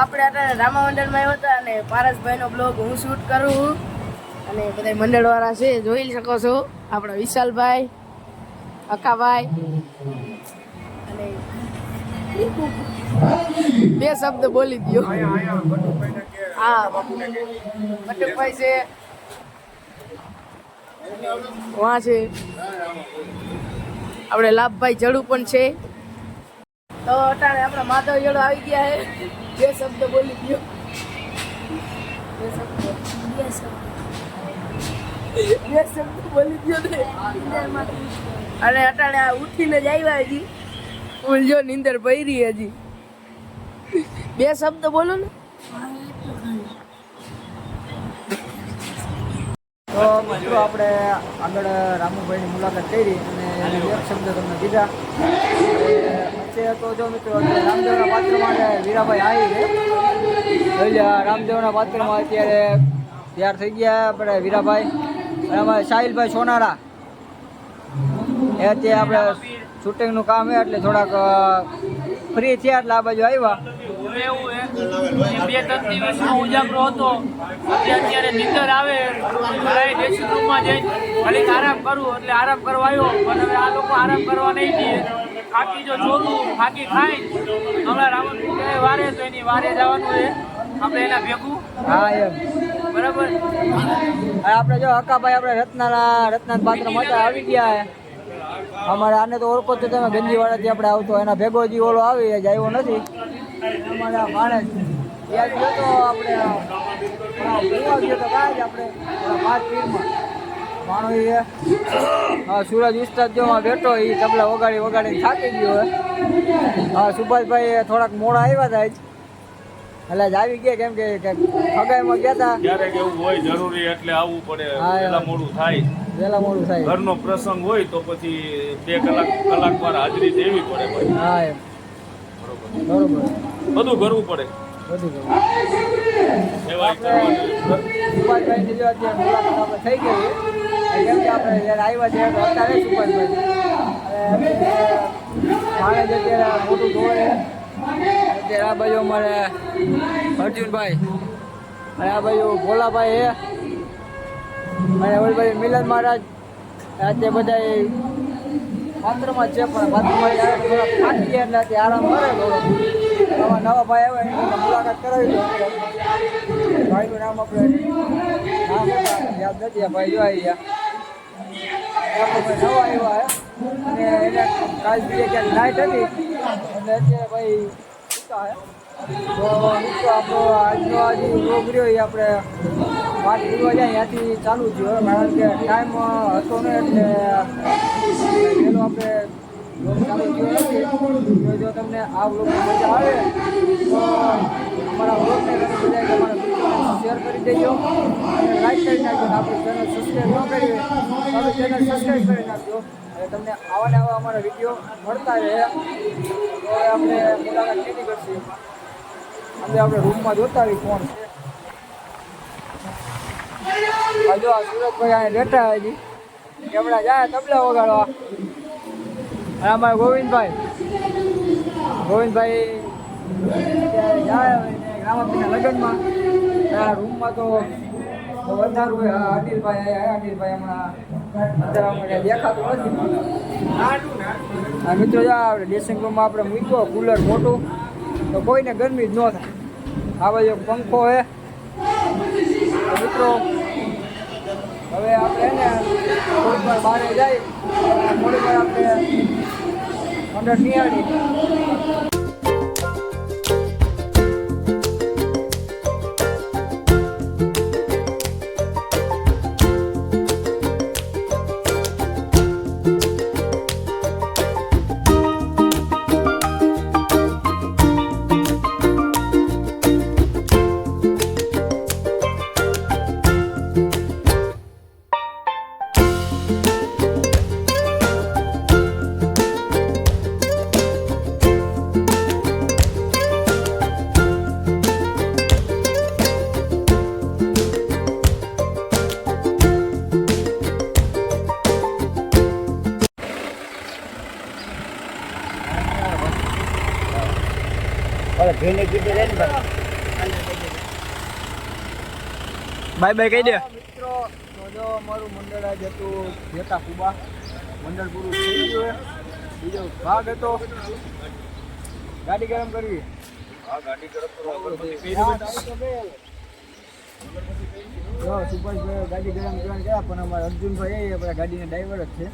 આપણે અત્યારે રામા મંડળમાં આવ્યા હતા અને પારસભાઈનો બ્લોગ હું શૂટ કરું અને બધા મંડળવાળા છે જોઈ શકો છો. આપણા વિશાલભાઈ, અકાભાઈ અને બે શબ્દ બોલી દો. હા, બટુકભાઈ છે, વहाँ છે આપણે લાભભાઈ જડુ પણ છે. તો અટાણે આપણા માધવ જડુ આવી ગયા છે. બે શબ્દ બોલી દો. બે શબ્દ બોલી દો ને. અને અટાણે આ ઉઠીને જ આવ્યા હજી. હું જો નીંદર ભરી હજી. બે શબ્દ બોલો ને. તો મિત્રો આપણે આગળ રામુભાઈની મુલાકાત કરી અને એને એક શબ્દ તમને કીધા. અત્યારે તો જો મિત્રો રામદેવના પાત્રમાં વીરાભાઈ આવી છે. રામદેવના પાત્રમાં અત્યારે તૈયાર થઈ ગયા આપણે વીરાભાઈ અને અમારે સાહિલભાઈ સોનારા. એ અત્યારે આપણે શૂટિંગનું કામ છે એટલે થોડાક ફ્રી થયા એટલે આ બાજુ આવ્યા. એવું બે ત્રણ દિવસ ઉજાગરો હતો. અત્યારે નીંદર આવે ડ્રેસિંગ રૂમમાં જઈને ઘડીક આરામ કરું એટલે આરામ કરવા આવ્યો. પણ હવે આ લોકો આરામ કરવા નહીં દે. થાકી જો જોતું થાકી ખાઈ હમણાં રાવણ વારે તો એની વારે જવાનું છે આપણે એના ભેગું. હા એમ બરાબર. આપણે જો હકાભાઈ આપણે રત્ના પાત્ર માટે આવી ગયા. અમારે આને તો ઓળખો તો તમે ગંજીવાડાથી આપણે આવતો એના ભેગો જે ઓલો આવી જ આવ્યો નથી. અમારા માણસ ત્યાં ગયો તો આપણે ગયો તો કાંઈ જ આપણે 5 પીરમાં માણો એ સુરજ વિસ્તાર જોમાં બેઠો એ તબલા વગાડીને થાકી ગયો હોય. સુભાષભાઈ થોડાક મોડા આવ્યા હતા એટલે જ આવી ગયા કેમ કે ફગાઈમાં ગયા હતા. ક્યારેક એવું હોય જરૂરી એટલે આવવું પડે. હા, વહેલા મોડું થાય ઘરનો પ્રસંગ હોય તો પછી 2 કલાક વાર હાજરી દેવી પડે ભાઈ. હા એમ બરોબર બધું કરવું પડે. સેવા કરવાની. સુભાષભાઈની જો અત્યારે મુલાકાત આપણે થઈ ગઈ કેમ કે આપણે જ્યારે આવ્યા છે તો અત્યારે સુભાષભાઈ માણે જ અત્યારે મોટું ધોળે અત્યારે આ બાજુ અમારે અર્જુનભાઈ અને આ બાજુ ભોલાભાઈ હે અને ઓલી બાજુ મિલન મહારાજ અત્યારે બધા પાત્રમાં જ છે પણ પાત્રમાં થોડા થાકી ગયા એટલે અત્યારે આરામ કરે થોડો. નવા ભાઈ આવે એની મુલાકાત કરાવી દો. ભાઈનું નામ આપણે નામ યાદ નથી ભાઈ જો આવી ગયા નવા આવ્યા અને એને કાલ બીજે ક્યાંક નાઇટ હતી એટલે અત્યારે ભાઈ સૂતા હે. તો મિત્રો આપણો આજનો આજે રોગ રહ્યો એ આપણે વાત કરવા જાય ત્યાંથી ચાલુ થયો કારણ કે ટાઈમ હતો ને એટલે પેલો આપણે બ્લોગ ચાલુ થયો નથી. તો જો તમને આ બ્લોગમાં મજા આવે તો અમારા બ્લોગને બધા તમારા શેર કરી દેજો અને લાઈક કરી નાખજો. આપણી ચેનલ સબસ્ક્રાઈબ ન કરી હોય તો આપણી ચેનલ સબસ્ક્રાઈબ કરી નાખજો અને તમને આવા ને આવા અમારા વિડીયો મળતા રહે. તો આપણે મુલાકાત કેવી કરશે આપણે રૂમમાં જોતા આવી કોણ છે. હજુ આ સુરતભાઈ અહીંયા બેઠા હજી એમણા જાય તબલા વગાડવા. અને અમારા ગોવિંદભાઈ જાય રામાપીના લગ્નમાં આ રૂમમાં તો વધારું હોય. અનિલભાઈ હમણાં અત્યારે અમને દેખાતું નથી. આ મિત્રો આપણે ડ્રેસિંગ રૂમમાં આપણે મૂક્યો કુલર મોટું તો કોઈને ગરમી જ ન થાય. આ બાજુ પંખો હે. મિત્રો હવે આપણે ને થોડીક વાર બહાર જાય થોડીક વાર આપણે અંદર નિહાળી. બાય બાય કહી દે મિત્રો. તો જો અમારું મંડળ આજ હતું જેતા કુબા મંડળ પૂરું થઈ ગયું. બીજો ભાગ હતો ગાડી ગરમ કરવી. સુભાષભાઈ ગાડી ગરમ કરવાની ગયા પણ અમારા અર્જુનભાઈ એ આપણા ગાડીના ડ્રાઈવર જ છે.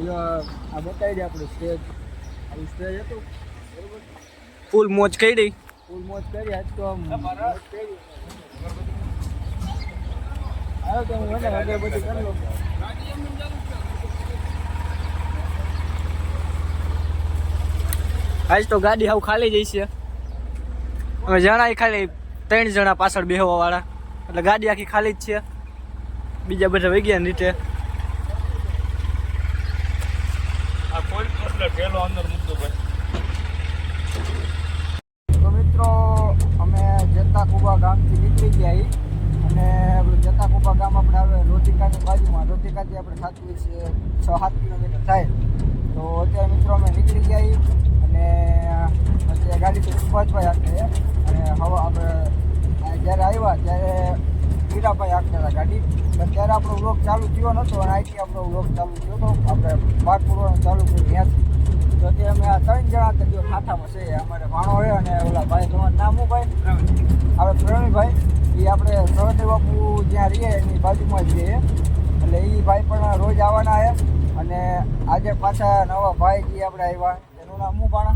જો આ બતાવી દે આપણું સ્ટેજ. આવું સ્ટેજ હતું બરોબર. ફૂલ મોજ કરી આજ તો આમ મોજ કરી. આવ્યો તો હું મને વગર બધું કરી લઉં. આજ તો ગાડી હાવ ખાલી જઈ છે. અમે જણા ખાલી 3 જણા પાછળ બેહવા વાળા એટલે ગાડી આખી ખાલી જ છે. બીજા બધા વહી ગયા નીચે. આ કોઈ એટલે ઠેલો અંદર મૂકતો ભાઈ. તો મિત્રો અમે જેતા કુબા ગામથી નીકળી ગયા અને જેતા કુબા ગામ આપણે આવે રોધિકાની બાજુમાં. રોધિકાથી આપણે થતું હોય છે 6-7 કિલોમીટર થાય. તો અત્યારે મિત્રો અમે નીકળી ગયા અને અત્યારે ગાડી તો સુભાષભાઈ હાંકે અને હવે આપણે જ્યારે આવ્યા ત્યારે વીરાભાઈ હાંકતા હતા ગાડી. ત્યારે આપણો વ્લોગ ચાલુ થયો નહોતો અને અહીંથી આપણો વ્લોગ ચાલુ થયો હતો. આપણે પાક પૂરવાનું ચાલુ કર્યું ત્યાંથી. તો અત્યારે અમે આ 3 જણા તરીકે ખાતામાં છે. અમારે ભાણો હોય અને ઓલા ભાઈ તમારું નામ શું ભાઈ? આપણે પ્રવીણભાઈ એ આપણે સરહદ બાપુ જ્યાં રહીએ એની બાજુમાં જ રહીએ એટલે એ ભાઈ પણ રોજ આવવાના છે. અને આજે પાછા નવા ભાઈ જે આપણે આવ્યા એનું નામ શું ભાણા?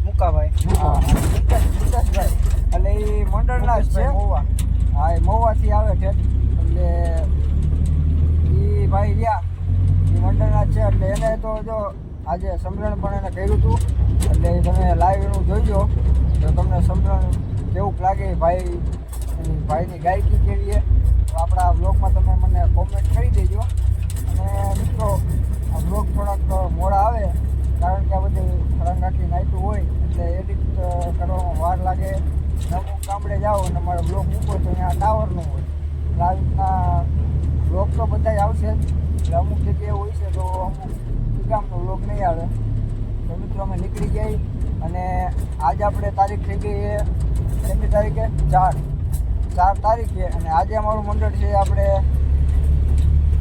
મુકાભાઈ. હા મુકેશભાઈ એટલે એ મંડળના જ છે. હા એ મહુવાથી આવે છે એટલે ભાઈ રહ્યા એ મંડળના જ છે, એટલે એને તો જો આજે સમરણ પણ એને કર્યું હતું, એટલે તમે લાઈવ એનું જોઈજો તો તમને સમરણ કેવું લાગે ભાઈની ગાયકી કેવી છે. તો આપણા બ્લોગમાં તમે મને કોમેન્ટ કરી દેજો. અને મિત્રો આ બ્લોગ થોડાક મોડા આવે કારણ કે આ બધું ખરાંગાથી નાખ્યું હોય એટલે એડિટ કરવામાં વાર લાગે. અમુક ગામડે જાઓ અને મારો બ્લોગ મૂકો તો અહીંયા ટાવર ન હોય, એટલે આવી રીતના બ્લોગ તો બધા આવશે જ, એટલે અમુક જગ્યાએ હોય છે તો અમુક ગામનો બ્લોગ નહીં આવે. તો મિત્રો અમે નીકળી ગયા અને આજે આપણે તારીખ થઈ ગઈ છે કેટલી તારીખે 4 તારીખે, અને આજે અમારું મંડળ છે આપણે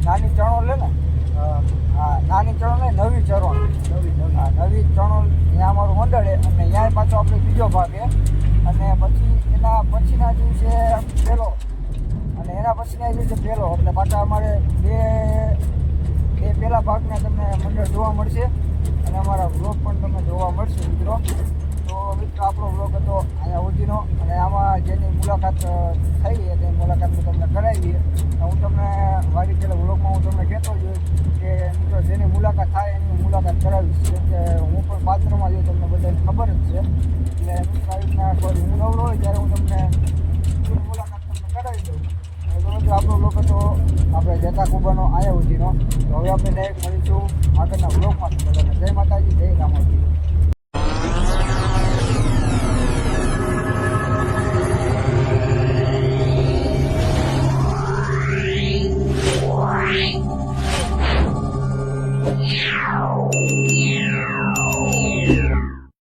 નાની ચણોલ લે ને હા નાની ચણોલ ને નવી ચણોલ નવી ચણોલ ત્યાં અમારું મંડળ છે. અને ત્યાં પાછો આપણે બીજો ભાગ છે, અને પછી એના પછીના દિવસે પહેલો અને એના પછીના દિવસે પહેલો, એટલે પાછા અમારે બે પહેલા ભાગના તમને મંડળ જોવા મળશે અને અમારા બ્લોગ પણ તમને જોવા મળશે મિત્રો. તો મિત્રો આપણો બ્લોગ હતો અહીંયા સુધીનો, અને આમાં જેની મુલાકાત થઈ છે તે મુલાકાત તમને કરાવી. હું તમને મારી પહેલાં બ્લોગમાં હું તમને કહેતો જ કે મિત્રો જેની મુલાકાત થાય એની મુલાકાત કરાવીશ, કેમ કે હું પણ પાત્રમાં જો તમને બધાને ખબર જ છે. એટલે મિત્રો આવી રીતના કોઈ હું નવરો હોય ત્યારે હું તમને મુલાકાત તમને કરાવી દઉં. તો આપણો બ્લોગ હતો આપણે જતા કુબાનો આયા સુધીનો. તો હવે આપણે ડાયરેક્ટ મળીશું આગળના બ્લોગમાં. જય માતાજી, જય રામાજી. Wow.